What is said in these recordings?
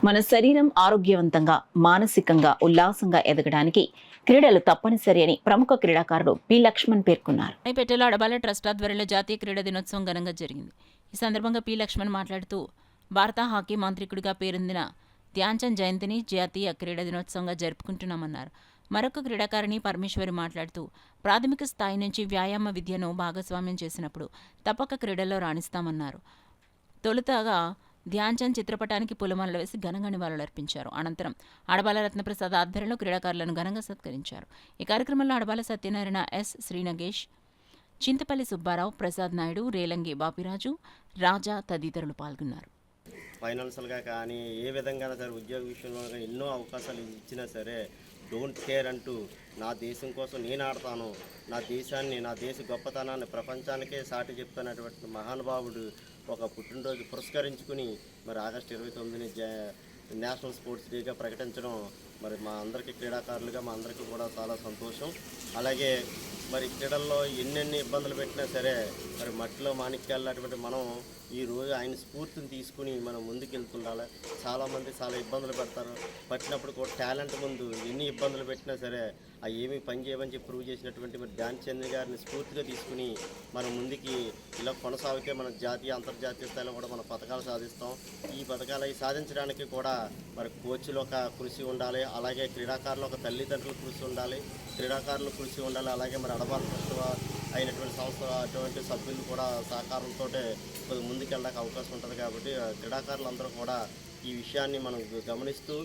మన శరీరం ఆరోగ్యవంతంగా, మానసికంగా, ఉల్లాసంగా ఎదగడానికి క్రీడలు తప్పనిసరి అని ప్రముఖ క్రీడాకారుడు పి. లక్ష్మణ్ పేర్కొన్నారు. రాయపేటలో అడబాల ట్రస్ట్ ఆధ్వర్యంలో జాతీయ క్రీడా దినోత్సవం ఘనంగా జరిగింది. ఈ సందర్భంగా పి. లక్ష్మణ్ మాట్లాడుతూ భారత హాకీ మాంత్రికుడిగా పేరొందిన ధ్యాన్చంద్ జయంతిని జాతీయ క్రీడా దినోత్సవంగా జరుపుకుంటున్నామన్నారు. మరొక క్రీడాకారిణి పరమేశ్వరి మాట్లాడుతూ ప్రాథమిక స్థాయి నుంచి వ్యాయామ విద్యను భాగస్వామ్యం చేసినప్పుడు తప్పక క్రీడల్లో రాణిస్తామన్నారు. తొలుతగా ధ్యాన్చంద్ చిత్రపటానికి పూలమాలలు వేసి ఘనంగా నివాళులర్పించారు. అనంతరం అడబాల రత్నప్రసాద్ ఆధ్వర్యంలో క్రీడాకారులను ఘనంగా సత్కరించారు. ఈ కార్యక్రమంలో అడబాల సత్యనారాయణ, ఎస్. శ్రీనగేష్, చింతపల్లి సుబ్బారావు, ప్రసాద్ నాయుడు, రేలంగి బాపిరాజు, రాజా తదితరులు పాల్గొన్నారు. ఫైనాన్షియల్గా కానీ ఏ విధంగా సరే ఉద్యోగ విషయంలో ఎన్నో అవకాశాలు ఇచ్చినా సరే డోంట్ కేర్ అంటూ నా దేశం కోసం నేను ఆడతాను, నా దేశాన్ని, నా దేశ గొప్పతనాన్ని ప్రపంచానికే సాటి చెప్తున్నటువంటి మహానుభావుడు ఒక పుట్టినరోజు పురస్కరించుకుని మరి ఆగస్టు 29ని నేషనల్ స్పోర్ట్స్ డేగా ప్రకటించడం మరి మా అందరికీ క్రీడాకారులుగా మా అందరికీ కూడా చాలా సంతోషం. అలాగే మరి క్రీడల్లో ఎన్నెన్ని ఇబ్బందులు పెట్టినా సరే మరి మట్టిలో మాణిక్యాలన్నటువంటి మనం ఈరోజు ఆయన స్ఫూర్తిని తీసుకుని మనం ముందుకు వెళ్తుండాలి. చాలామంది చాలా ఇబ్బందులు పెడతారు, పట్టినప్పుడు కూడా టాలెంట్ ముందు ఎన్ని ఇబ్బందులు పెట్టినా సరే అవి ఏమీ పని చేయమని చెప్పి ప్రూవ్ చేసినటువంటి మరి ధ్యాన్చంద్ గారిని స్ఫూర్తిగా తీసుకుని మనం ముందుకి ఇలా కొనసాగితే మన జాతీయ అంతర్జాతీయ స్థాయిలో కూడా మనం పథకాలు సాధిస్తాం. ఈ పథకాలు సాధించడానికి కూడా మరి కోచ్లు ఒక కృషి ఉండాలి, అలాగే క్రీడాకారులు ఒక తల్లిదండ్రుల కృషి ఉండాలి, క్రీడాకారులు కృషి ఉండాలి, అలాగే మరి అడబాల ట్రస్ట్ అయినటువంటి సంస్థ అటువంటి సభ్యులు కూడా సహకారంతో కొద్దిగా ముందుకెళ్ళడానికి అవకాశం ఉంటుంది. కాబట్టి క్రీడాకారులందరూ కూడా ఈ విషయాన్ని మనం గమనిస్తూ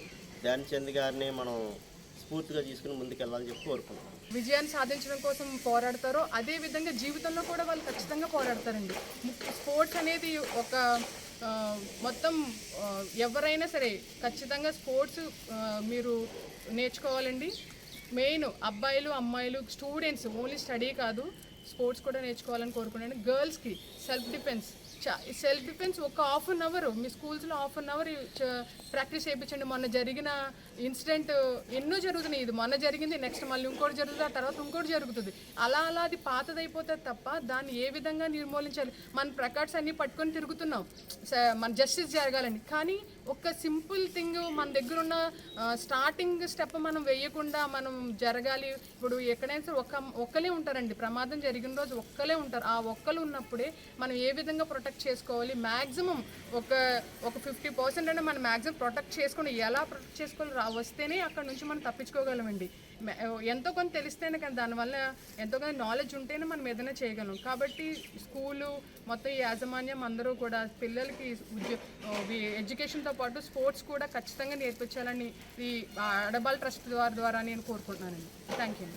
ధ్యాన్చంద్ గారిని మనం స్ఫూర్తిగా తీసుకుని ముందుకెళ్ళాలని చెప్పి కోరుకుంటున్నాం. విజయాన్ని సాధించడం కోసం పోరాడతారో అదే విధంగా జీవితంలో కూడా వాళ్ళు ఖచ్చితంగా పోరాడతారండి. స్పోర్ట్స్ అనేది ఒక మొత్తం ఎవరైనా సరే ఖచ్చితంగా స్పోర్ట్స్ మీరు నేర్చుకోవాలండి. మెయిన్ అబ్బాయిలు, అమ్మాయిలు, స్టూడెంట్స్ ఓన్లీ స్టడీ కాదు, స్పోర్ట్స్ కూడా నేర్చుకోవాలని కోరుకున్నాను. గర్ల్స్కి సెల్ఫ్ డిఫెన్స్ ఒక హాఫ్ అన్ అవర్ మీ స్కూల్స్లో హాఫ్ అన్ అవర్ ప్రాక్టీస్ చేయించండి. మొన్న జరిగిన ఇన్సిడెంట్ ఎన్నో జరుగుతున్నాయి. ఇది మొన్న జరిగింది, నెక్స్ట్ మళ్ళీ ఇంకోటి జరుగుతుంది, ఆ తర్వాత ఇంకోటి జరుగుతుంది. అలా అది పాతదైపోతుంది తప్ప దాన్ని ఏ విధంగా నిర్మూలించాలి. మన ప్లకార్డ్స్ అన్నీ పట్టుకొని తిరుగుతున్నాం మన జస్టిస్ జరగాలని, కానీ ఒక సింపుల్ థింగ్ మన దగ్గర ఉన్న స్టార్టింగ్ స్టెప్ మనం వేయకుండా మనం జరగాలి. ఇప్పుడు ఎక్కడైనా సరే ఒక్కలే ఉంటారండి, ప్రమాదం జరిగిన రోజు ఒక్కలే ఉంటారు. ఆ ఒక్కలు ఉన్నప్పుడే మనం ఏ విధంగా ప్రొటెక్ట్ చేసుకోవాలి, మ్యాక్సిమం ఒక 50% అంటే మనం మ్యాక్సిమం ప్రొటెక్ట్ చేసుకుని ఎలా ప్రొటెక్ట్ చేసుకోవాలి వస్తేనే అక్కడ నుంచి మనం తప్పించుకోగలమండి. ఎంతో కొంత తెలిస్తేనే కానీ దానివల్ల ఎంతో కొంత నాలెడ్జ్ ఉంటేనే మనం ఏదైనా చేయగలం. కాబట్టి స్కూలు మొత్తం ఈ యాజమాన్యం అందరూ కూడా పిల్లలకి ఎడ్యుకేషన్తో పాటు స్పోర్ట్స్ కూడా ఖచ్చితంగా నేర్పించాలని ఈ అడబాల ట్రస్ట్ ద్వారా నేను కోరుకుంటున్నానండి. Thank you.